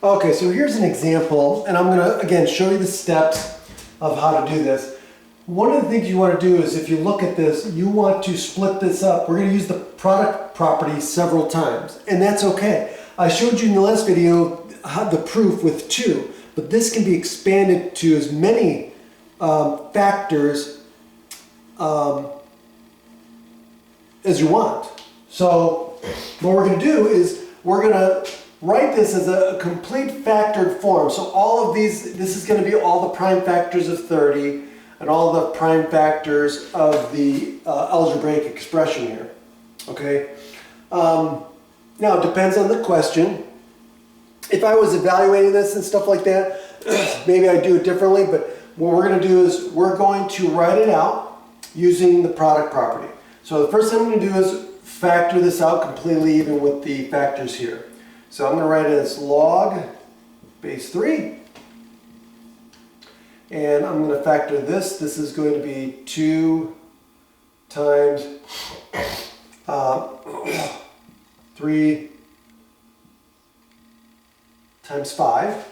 Okay, so here's an example, and I'm going to, again, show you the steps of how to do this. One of the things you want to do is, if you look at this, you want to split this up. We're going to use the product property several times, and that's okay. I showed you in the last video the proof with 2, but this can be expanded to as many factors as you want. So what we're going to do is we're going to write this as a complete factored form. So all of these, this is going to be all the prime factors of 30 and all the prime factors of the algebraic expression here. Okay. Now it depends on the question. If I was evaluating this and stuff like that, maybe I'd do it differently, but what we're going to do is we're going to write it out using the product property. So the first thing I'm going to do is factor this out completely even with the factors here. So I'm going to write it as log base 3. And I'm going to factor this. This is going to be 2 times 3 times 5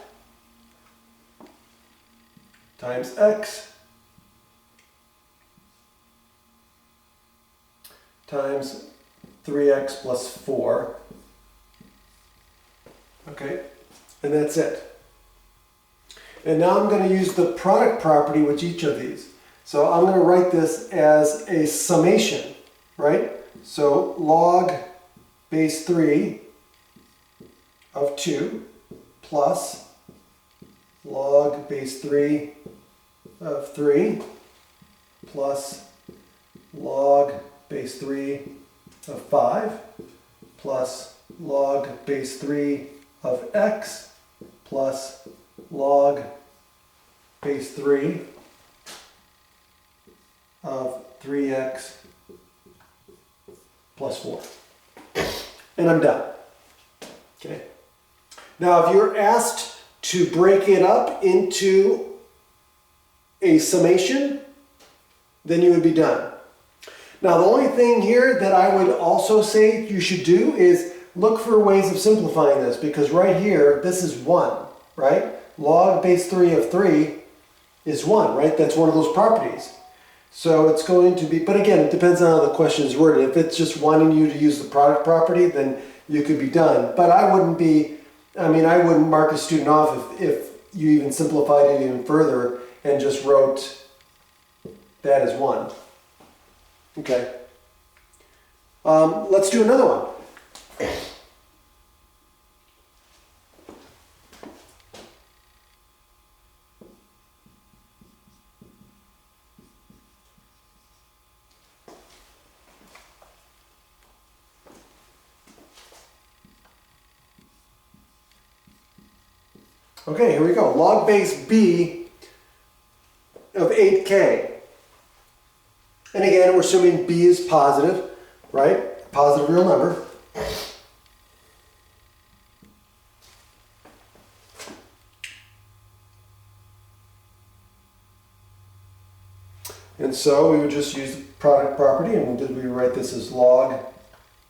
times x times 3x plus 4. Okay, and that's it. And now I'm going to use the product property with each of these. So I'm going to write this as a summation, right? So log base 3 of 2 plus log base 3 of 3 plus log base 3 of 5 plus log base 3 of x plus log base 3 of 3x plus 4. And I'm done. Okay. Now if you're asked to break it up into a summation, then you would be done. Now the only thing here that I would also say you should do is look for ways of simplifying this, because right here, this is 1, right? Log base 3 of 3 is 1, right? That's one of those properties. So it's going to be, but again, it depends on how the question is worded. If it's just wanting you to use the product property, then you could be done. But I wouldn't be, I wouldn't mark a student off if you even simplified it even further and just wrote that as 1. Okay. Let's do another one. Okay, here we go. Log base b of 8k. And again, we're assuming b is positive, right? Positive real number. And so we would just use the product property, and we write this as log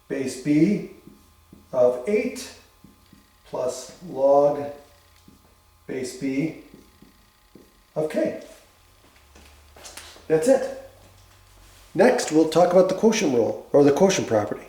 base b of 8 plus log base b of k. That's it. Next, we'll talk about the quotient rule, or the quotient property.